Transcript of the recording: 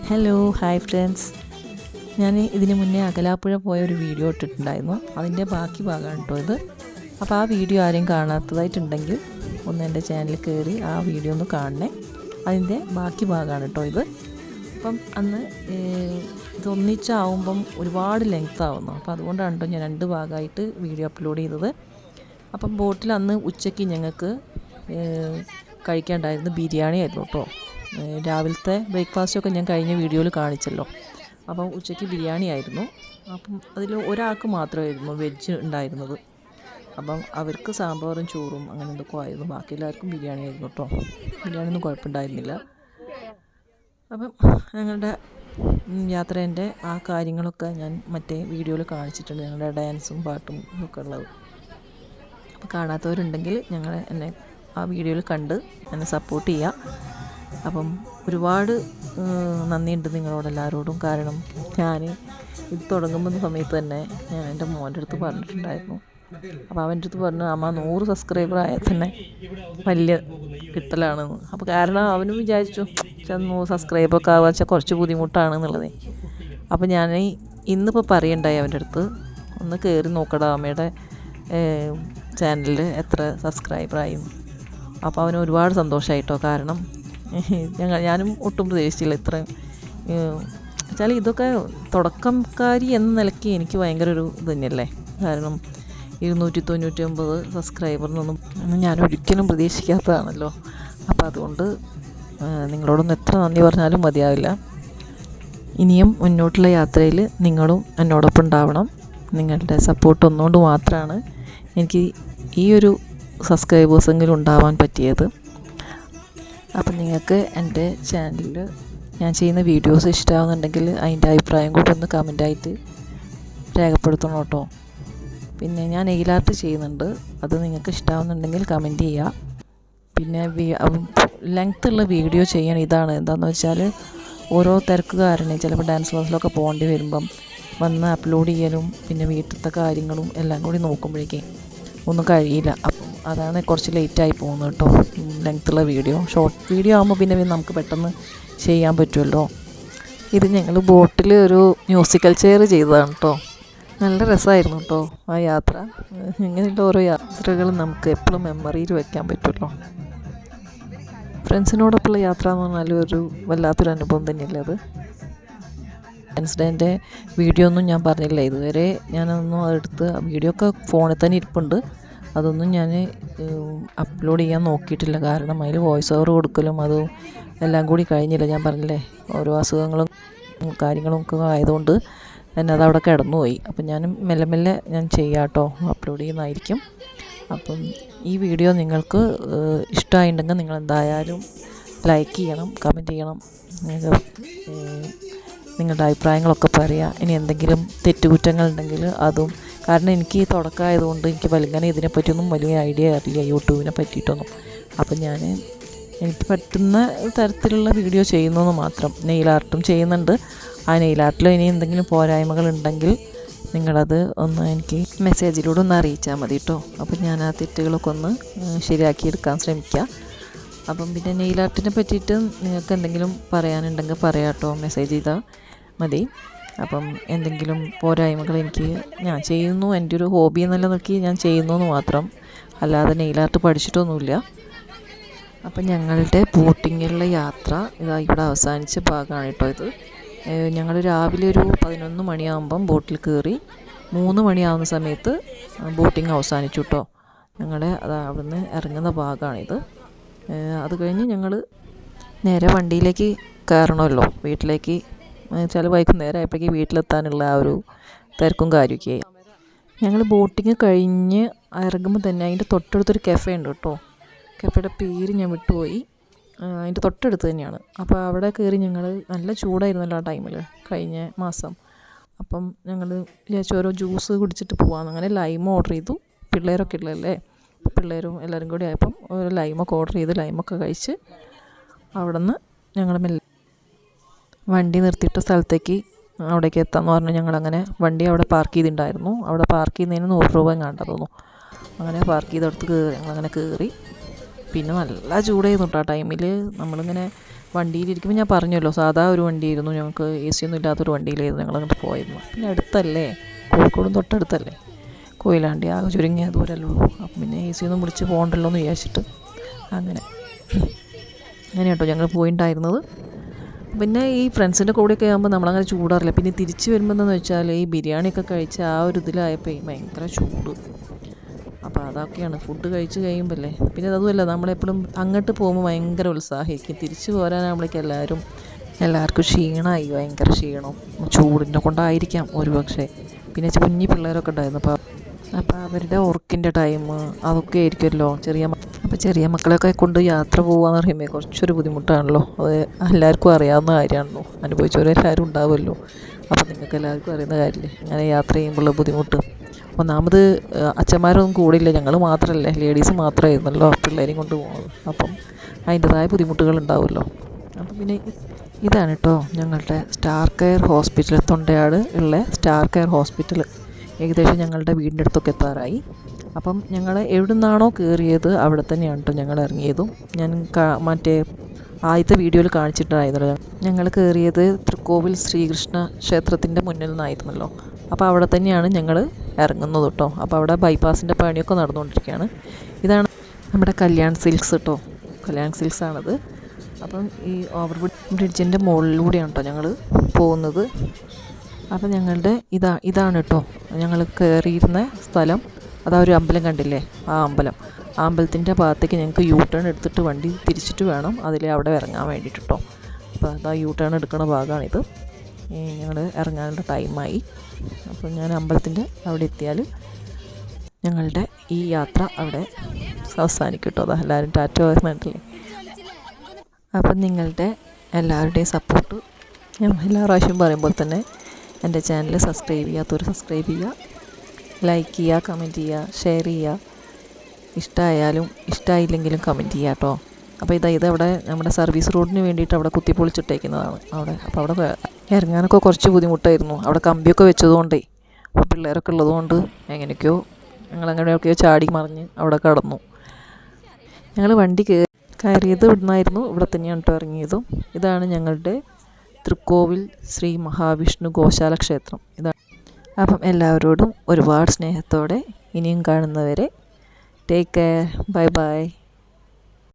Hello hi friends, ഞാൻ ഇതിന് മുന്നേ അകലാപ്പുഴ പോയ ഒരു വീഡിയോ ഇട്ടിട്ടുണ്ടായിരുന്നു. അതിൻ്റെ ബാക്കി ഭാഗമാണ് കേട്ടോ ഇത്. അപ്പോൾ ആ വീഡിയോ ആരെയും കാണാത്തതായിട്ടുണ്ടെങ്കിൽ ഒന്ന് എൻ്റെ ചാനലിൽ കയറി ആ വീഡിയോ ഒന്ന് കാണണേ. അതിൻ്റെ ബാക്കി ഭാഗമാണ് കേട്ടോ ഇത്. അപ്പം അന്ന് ഇതൊന്നിച്ചാവുമ്പം ഒരുപാട് ലെങ്ത് ആവുന്നു. അപ്പോൾ അതുകൊണ്ടാണ് കേട്ടോ ഞാൻ 2 ഭാഗമായിട്ട് വീഡിയോ അപ്ലോഡ് ചെയ്തത്. അപ്പം ബോട്ടിൽ അന്ന് ഉച്ചയ്ക്ക് ഞങ്ങൾക്ക് കഴിക്കാനുണ്ടായിരുന്നു ബിരിയാണി ആയിരുന്നു കേട്ടോ. രാവിലത്തെ ബ്രേക്ക്ഫാസ്റ്റൊക്കെ ഞാൻ കഴിഞ്ഞ വീഡിയോയിൽ കാണിച്ചല്ലോ. അപ്പം ഉച്ചയ്ക്ക് ബിരിയാണി ആയിരുന്നു. അപ്പം അതിൽ ഒരാൾക്ക് മാത്രമായിരുന്നു വെജ് ഉണ്ടായിരുന്നത്. അപ്പം അവർക്ക് സാമ്പാറും ചോറും അങ്ങനെ എന്തൊക്കെ ആയിരുന്നു. ബാക്കി എല്ലാവർക്കും ബിരിയാണി ആയിരുന്നു കേട്ടോ. ബിരിയാണിയൊന്നും കുഴപ്പമുണ്ടായിരുന്നില്ല. അപ്പം ഞങ്ങളുടെ യാത്രേൻ്റെ ആ കാര്യങ്ങളൊക്കെ ഞാൻ മറ്റേ വീഡിയോയിൽ കാണിച്ചിട്ടുണ്ട്. ഞങ്ങളുടെ ഡാൻസും പാട്ടും ഒക്കെ ഉള്ളത്. അപ്പോൾ കാണാത്തവരുണ്ടെങ്കിൽ എന്നെ ആ വീഡിയോയിൽ കണ്ട് എന്നെ സപ്പോർട്ട് ചെയ്യുക. അപ്പം ഒരുപാട് നന്ദിയുണ്ട് നിങ്ങളോടെല്ലാവരോടും. കാരണം ഞാൻ ഇത് തുടങ്ങുന്ന സമയത്ത് തന്നെ ഞാൻ എൻ്റെ മോൻ്റെ അടുത്ത് പറഞ്ഞിട്ടുണ്ടായിരുന്നു. അപ്പോൾ അവൻ്റെ അടുത്ത് പറഞ്ഞു, അമ്മ 100 സബ്സ്ക്രൈബർ ആയാൽ തന്നെ വലിയ കിട്ടലാണെന്ന്. അപ്പോൾ കാരണം അവനും വിചാരിച്ചു 100 സബ്സ്ക്രൈബൊക്കെ ആവുക വെച്ചാൽ കുറച്ച് ബുദ്ധിമുട്ടാണെന്നുള്ളത്. അപ്പോൾ ഞാൻ ഇന്നിപ്പോൾ പറയണ്ടായി അവൻ്റെ അടുത്ത്, ഒന്ന് കയറി നോക്കടാ അമ്മയുടെ ചാനലിൽ എത്ര സബ്സ്ക്രൈബറായി. അപ്പോൾ അവന് ഒരുപാട് സന്തോഷമായിട്ടോ. കാരണം ഞാനും ഒട്ടും പ്രതീക്ഷിച്ചില്ല ഇത്രയും. വെച്ചാൽ ഇതൊക്കെ തുടക്കംകാരി എന്ന നിലയ്ക്ക് എനിക്ക് ഭയങ്കര ഒരു ഇത് തന്നെയല്ലേ. കാരണം 299 സബ്സ്ക്രൈബറിനൊന്നും ഞാൻ ഒരിക്കലും പ്രതീക്ഷിക്കാത്തതാണല്ലോ. അപ്പോൾ അതുകൊണ്ട് നിങ്ങളോടൊന്നും എത്ര നന്ദി പറഞ്ഞാലും മതിയാവില്ല. ഇനിയും മുന്നോട്ടുള്ള യാത്രയിൽ നിങ്ങളും എന്നോടൊപ്പം ഉണ്ടാവണം. നിങ്ങളുടെ സപ്പോർട്ട് ഒന്നുകൊണ്ട് മാത്രമാണ് എനിക്ക് ഈ ഒരു സബ്സ്ക്രൈബേഴ്സെങ്കിലും ഉണ്ടാവാൻ പറ്റിയത്. അപ്പം നിങ്ങൾക്ക് എൻ്റെ ചാനലിൽ ഞാൻ ചെയ്യുന്ന വീഡിയോസ് ഇഷ്ടമാകുന്നുണ്ടെങ്കിൽ അതിൻ്റെ അഭിപ്രായം കൂടി ഒന്ന് കമൻറ്റായിട്ട് രേഖപ്പെടുത്തണം കേട്ടോ. പിന്നെ ഞാൻ നെയിൽ ആർട്ട് ചെയ്യുന്നുണ്ട്. അത് നിങ്ങൾക്ക് ഇഷ്ടമാകുന്നുണ്ടെങ്കിൽ കമൻറ്റ് ചെയ്യുക. പിന്നെ ലെങ്ത്തുള്ള വീഡിയോ ചെയ്യണം. ഇതാണ് എന്താണെന്ന് വെച്ചാൽ ഓരോ തിരക്ക് കാരണം ചിലപ്പോൾ ഡാൻസ് ക്ലാസ്സിലൊക്കെ പോകേണ്ടി വരുമ്പം വന്ന് അപ്ലോഡ് ചെയ്യലും പിന്നെ വീട്ടിലത്തെ കാര്യങ്ങളും എല്ലാം കൂടി നോക്കുമ്പോഴേക്കേ ഒന്നും കഴിയില്ല. അപ്പം അതാണ് കുറച്ച് ലേറ്റായി പോകുന്നത് കേട്ടോ. ലെങ്ത്തുള്ള വീഡിയോ, ഷോർട്ട് വീഡിയോ ആകുമ്പോൾ പിന്നെ നമുക്ക് പെട്ടെന്ന് ചെയ്യാൻ പറ്റുമല്ലോ. ഇത് ഞങ്ങൾ ബോട്ടിൽ ഒരു മ്യൂസിക്കൽ ചെയർ ചെയ്തതാണ് കേട്ടോ. നല്ല രസമായിരുന്നു കേട്ടോ ആ യാത്ര. ഇങ്ങനെയുള്ള ഓരോ യാത്രകൾ നമുക്ക് എപ്പോഴും മെമ്മറിയിൽ വെക്കാൻ പറ്റുമല്ലോ. ഫ്രണ്ട്സിനോടൊപ്പമുള്ള യാത്ര എന്ന് പറഞ്ഞാൽ ഒരു വല്ലാത്തൊരു അനുഭവം തന്നെയല്ലേ അത്. ഡാൻസ് ഡേൻ്റെ വീഡിയോ ഒന്നും ഞാൻ പറഞ്ഞില്ല ഇതുവരെ. ഞാനൊന്നും അതെടുത്ത് വീഡിയോ ഒക്കെ ഫോണിൽ തന്നെ ഇരിപ്പുണ്ട്. അതൊന്നും ഞാൻ അപ്ലോഡ് ചെയ്യാൻ നോക്കിയിട്ടില്ല. കാരണം അതിൽ വോയിസ് ഓവർ കൊടുക്കലും അതും എല്ലാം കൂടി കഴിഞ്ഞില്ല. ഞാൻ പറഞ്ഞില്ലേ, ഓരോ അസുഖങ്ങളും കാര്യങ്ങളും ഒക്കെ ആയതുകൊണ്ട് തന്നെ അതവിടെ കിടന്നുപോയി. അപ്പം ഞാനും മെല്ലെ മെല്ലെ ഞാൻ ചെയ്യാം കേട്ടോ, അപ്ലോഡ് ചെയ്യുന്നതായിരിക്കും. അപ്പം ഈ വീഡിയോ നിങ്ങൾക്ക് ഇഷ്ടമായിട്ടുണ്ടെങ്കിൽ നിങ്ങൾ എന്തായാലും ലൈക്ക് ചെയ്യണം, കമൻറ്റ് ചെയ്യണം, നിങ്ങളുടെ അഭിപ്രായങ്ങളൊക്കെ പറയുക. ഇനി എന്തെങ്കിലും തെറ്റുകുറ്റങ്ങളുണ്ടെങ്കിൽ അതും. കാരണം എനിക്ക് തുടക്കമായതുകൊണ്ട് എനിക്ക് വലിങ്ങനെ ഇതിനെപ്പറ്റിയൊന്നും വലിയ ഐഡിയ അറിയില്ല, യൂട്യൂബിനെ പറ്റിയിട്ടൊന്നും. അപ്പം എനിക്ക് പറ്റുന്ന തരത്തിലുള്ള വീഡിയോ ചെയ്യുന്നതെന്ന് മാത്രം. നെയിൽ ആർട്ടും ചെയ്യുന്നുണ്ട്. ആ നെയിൽ ആർട്ടിലും ഇനി എന്തെങ്കിലും പോരായ്മകളുണ്ടെങ്കിൽ നിങ്ങളത് ഒന്ന് എനിക്ക് മെസ്സേജിലൂടെ ഒന്ന് അറിയിച്ചാൽ മതി കേട്ടോ. അപ്പം ഞാൻ ആ തെറ്റുകളൊക്കെ ഒന്ന് ശരിയാക്കിയെടുക്കാൻ ശ്രമിക്കാം. അപ്പം പിന്നെ നെയിൽ ആർട്ടിനെ പറ്റിയിട്ട് നിങ്ങൾക്ക് എന്തെങ്കിലും പറയാനുണ്ടെങ്കിൽ പറയാം കേട്ടോ, മെസ്സേജ് ചെയ്താൽ മതി. അപ്പം എന്തെങ്കിലും പോരായ്മകൾ ഞാൻ ചെയ്യുന്നു, എൻ്റെ ഒരു ഹോബി എന്നുള്ള നിലയ്ക്ക് ഞാൻ ചെയ്യുന്നു എന്ന് മാത്രം, അല്ലാതെ നെയിൽ ആർട്ട് പഠിച്ചിട്ടൊന്നുമില്ല. അപ്പം ഞങ്ങളുടെ ബോട്ടിങ്ങിലുള്ള യാത്ര ഇതാ ഇവിടെ അവസാനിച്ച ഭാഗമാണ് കേട്ടോ ഇത്. ഞങ്ങൾ രാവിലെ ഒരു 11 മണിയാകുമ്പം ബോട്ടിൽ കയറി. 3 മണിയാവുന്ന സമയത്ത് ബോട്ടിങ് അവസാനിച്ചു കേട്ടോ. അവിടുന്ന് ഇറങ്ങുന്ന ഭാഗമാണിത്. അത് കഴിഞ്ഞ് ഞങ്ങൾ നേരെ വണ്ടിയിലേക്ക് കയറണമല്ലോ വീട്ടിലേക്ക്. ചില വൈകുന്നേരം ആയപ്പോഴേക്കും വീട്ടിലെത്താനുള്ള ആ ഒരു തിരക്കും കാര്യമൊക്കെ ആയി. ഞങ്ങൾ ബോട്ടിങ് കഴിഞ്ഞ് ഇറങ്ങുമ്പോൾ തന്നെ അതിൻ്റെ തൊട്ടടുത്തൊരു കഫേ ഉണ്ട് കേട്ടോ. കഫേയുടെ പേര് ഞാൻ വിട്ടുപോയി. അതിൻ്റെ തൊട്ടടുത്ത് തന്നെയാണ്. അപ്പോൾ അവിടെ കയറി ഞങ്ങൾ, നല്ല ചൂടായിരുന്നല്ലോ ആ ടൈമിൽ കഴിഞ്ഞ മാസം. അപ്പം ഞങ്ങൾ വിചാരിച്ചു ഓരോ ജ്യൂസ് കുടിച്ചിട്ട് പോകാമെന്ന്. അങ്ങനെ ലൈം ഓർഡർ ചെയ്തു. പിള്ളേരൊക്കെ ഉള്ളതല്ലേ, പിള്ളേരും എല്ലാവരും കൂടി ആയപ്പം ഒരു ലൈമൊക്കെ ഓർഡർ ചെയ്ത് ലൈമൊക്കെ കഴിച്ച് അവിടെ നിന്ന് ഞങ്ങൾ വണ്ടി നിർത്തിയിട്ട സ്ഥലത്തേക്ക് അവിടേക്ക് എത്താമെന്ന് പറഞ്ഞ് ഞങ്ങളങ്ങനെ വണ്ടി അവിടെ പാർക്ക് ചെയ്തിട്ടുണ്ടായിരുന്നു. അവിടെ പാർക്ക് ചെയ്യുന്നതിന് 100 രൂപ കണ്ടാൽ തോന്നുന്നു. അങ്ങനെ പാർക്ക് ചെയ്തെടുത്ത് ഞങ്ങളങ്ങനെ കയറി. പിന്നെ നല്ല ചൂടായിരുന്നു കേട്ടോ ആ ടൈമിൽ. നമ്മളിങ്ങനെ വണ്ടിയിലിരിക്കുമ്പോൾ ഞാൻ പറഞ്ഞല്ലോ സാധാ ഒരു വണ്ടിയായിരുന്നു, ഞങ്ങൾക്ക് എ സി ഒന്നും ഇല്ലാത്തൊരു വണ്ടിയിലായിരുന്നു ഞങ്ങളങ്ങോട്ട് പോയിരുന്നു. പിന്നെ അടുത്തല്ലേ, കോഴിക്കോടും തൊട്ടടുത്തല്ലേ, കൊയിലാണ്ടി ആകെ ചുരുങ്ങിയ ദൂരമല്ലേ ഉള്ളൂ. അപ്പം പിന്നെ എ സി ഒന്നും വിളിച്ച് പോകണ്ടല്ലോ എന്ന് വിചാരിച്ചിട്ട് അങ്ങനെ കേട്ടോ ഞങ്ങൾ പോയിട്ടുണ്ടായിരുന്നത്. പിന്നെ ഈ ഫ്രണ്ട്സിൻ്റെ കൂടെയൊക്കെ ആകുമ്പോൾ നമ്മളങ്ങനെ ചൂടാറില്ല. പിന്നെ തിരിച്ച് വരുമ്പോൾ എന്താണെന്ന് വെച്ചാൽ ഈ ബിരിയാണിയൊക്കെ കഴിച്ച് ആ ഒരു ഇതിലായപ്പോൾ ഭയങ്കര ചൂട്. അപ്പോൾ അതൊക്കെയാണ് ഫുഡ് കഴിച്ച് കഴിയുമ്പോഴല്ലേ. പിന്നെ അതുമല്ല, നമ്മളെപ്പോഴും അങ്ങോട്ട് പോകുമ്പോൾ ഭയങ്കര ഉത്സാഹമായിരിക്കും, തിരിച്ച് പോരാനാകുമ്പോഴേക്കും എല്ലാവർക്കും ക്ഷീണമായി, ഭയങ്കര ക്ഷീണം ചൂടിനെ കൊണ്ടായിരിക്കാം ഒരു പക്ഷേ. പിന്നെ കുഞ്ഞി പിള്ളേരൊക്കെ ഉണ്ടായിരുന്നു, അപ്പോൾ അവരുടെ ഉറക്കിൻ്റെ ടൈം അതൊക്കെ ആയിരിക്കുമല്ലോ. ചെറിയ മക്കളെയൊക്കെ കൊണ്ട് യാത്ര പോകുകയെന്ന് പറയുമ്പോൾ കുറച്ചൊരു ബുദ്ധിമുട്ടാണല്ലോ. അത് എല്ലാവർക്കും അറിയാവുന്ന കാര്യമാണല്ലോ, അനുഭവിച്ചവരെല്ലാവരും ഉണ്ടാവുമല്ലോ. അപ്പോൾ നിങ്ങൾക്ക് എല്ലാവർക്കും അറിയുന്ന കാര്യമില്ലേ അങ്ങനെ യാത്ര ചെയ്യുമ്പോഴുള്ള ബുദ്ധിമുട്ട്. ഒന്നാമത് അച്ഛന്മാരൊന്നും കൂടില്ല, ഞങ്ങൾ മാത്രമല്ലേ, ലേഡീസ് മാത്രമായിരുന്നല്ലോ പിള്ളേരെയും കൊണ്ട് പോകുന്നത്. അപ്പം അതിൻ്റെതായ ബുദ്ധിമുട്ടുകൾ ഉണ്ടാവുമല്ലോ. അപ്പം പിന്നെ ഇതാണ് കേട്ടോ ഞങ്ങളുടെ സ്റ്റാർ കെയർ ഹോസ്പിറ്റൽ, തൊണ്ടയാട് ഉള്ള സ്റ്റാർ കെയർ ഹോസ്പിറ്റൽ. ഏകദേശം ഞങ്ങളുടെ വീടിൻ്റെ അടുത്തൊക്കെ എത്താറായി. അപ്പം ഞങ്ങൾ എവിടെ നിന്നാണോ കയറിയത് അവിടെ തന്നെയാണ് കേട്ടോ ഞങ്ങൾ ഇറങ്ങിയതും. ഞാൻ മറ്റേ ആദ്യത്തെ വീഡിയോയിൽ കാണിച്ചിട്ടുണ്ടായിരുന്നല്ലോ, ഞങ്ങൾ കയറിയത് തൃക്കോവിൽ ശ്രീകൃഷ്ണ ക്ഷേത്രത്തിൻ്റെ മുന്നിൽ നിന്നായിരുന്നല്ലോ. അപ്പോൾ അവിടെ തന്നെയാണ് ഞങ്ങൾ ഇറങ്ങുന്നത് കേട്ടോ. അപ്പോൾ അവിടെ ബൈപ്പാസിൻ്റെ പണിയൊക്കെ നടന്നുകൊണ്ടിരിക്കുകയാണ്. ഇതാണ് നമ്മുടെ കല്യാൺ സിൽക്സ് കേട്ടോ, കല്യാൺ സിൽക്സ് ആണത്. അപ്പം ഈ ഓവർ ബ്രിഡ്ജിൻ്റെ മുകളിലൂടെയാണ് കേട്ടോ ഞങ്ങൾ പോകുന്നത്. അപ്പം ഞങ്ങളുടെ ഇതാണ് കേട്ടോ ഞങ്ങൾ കയറിയിരുന്ന സ്ഥലം. അതാ ഒരു അമ്പലം കണ്ടില്ലേ, ആ അമ്പലത്തിൻ്റെ ഭാഗത്തേക്ക് ഞങ്ങൾക്ക് യൂ ടേൺ എടുത്തിട്ട് വണ്ടി തിരിച്ചിട്ട് വേണം അവിടെ ഇറങ്ങാൻ വേണ്ടിയിട്ട് കേട്ടോ. അപ്പോൾ അതാ യൂ ടേൺ എടുക്കുന്ന ഭാഗമാണിത്. ഞങ്ങൾ ഇറങ്ങാനുള്ള ടൈമായി. അപ്പോൾ ഞാൻ അമ്പലത്തിൻ്റെ അവിടെ എത്തിയാൽ ഞങ്ങളുടെ ഈ യാത്ര അവിടെ അവസാനിക്കും കേട്ടോ. അതാ എല്ലാവരും ടാറ്റ പറഞ്ഞിട്ടില്ലേ. അപ്പം നിങ്ങളുടെ എല്ലാവരുടെയും സപ്പോർട്ട് ഞാൻ എല്ലാ പ്രാവശ്യവും പറയുമ്പോൾ തന്നെ എൻ്റെ ചാനൽ സബ്സ്ക്രൈബ് ചെയ്യാത്തവർ സബ്സ്ക്രൈബ് ചെയ്യുക, ലൈക്ക് ചെയ്യുക, കമൻറ്റ് ചെയ്യുക, ഷെയർ ചെയ്യുക. ഇഷ്ടമായാലും ഇഷ്ടമായില്ലെങ്കിലും കമൻറ്റ് ചെയ്യുക കേട്ടോ. അപ്പോൾ ഇതവിടെ നമ്മുടെ സർവീസ് റോഡിന് വേണ്ടിയിട്ട് അവിടെ കുത്തിപ്പൊളിച്ചിട്ടേക്കുന്നതാണ് അവിടെ. അപ്പോൾ അവിടെ ഇറങ്ങാനൊക്കെ കുറച്ച് ബുദ്ധിമുട്ടായിരുന്നു, അവിടെ കമ്പിയൊക്കെ വെച്ചതുകൊണ്ടേ. അപ്പോൾ പിള്ളേരൊക്കെ ഉള്ളതുകൊണ്ട് എങ്ങനെയൊക്കെയോ ഞങ്ങളെങ്ങനെയൊക്കെയോ ചാടി മറിഞ്ഞ് അവിടെ കടന്നു. ഞങ്ങൾ വണ്ടി കയറിയത് ഇവിടുന്നായിരുന്നു, ഇവിടെ തന്നെയാണ് കേട്ടോ ഇറങ്ങിയതും. ഇതാണ് ഞങ്ങളുടെ തൃക്കോവിൽ ശ്രീ മഹാവിഷ്ണു ഗോശാല ക്ഷേത്രം. ഇതാണ്. അപ്പം എല്ലാവരോടും ഒരുപാട് സ്നേഹത്തോടെ ഇനിയും കാണുന്നവരെ ടേക്ക് കെയർ, ബൈ ബൈ.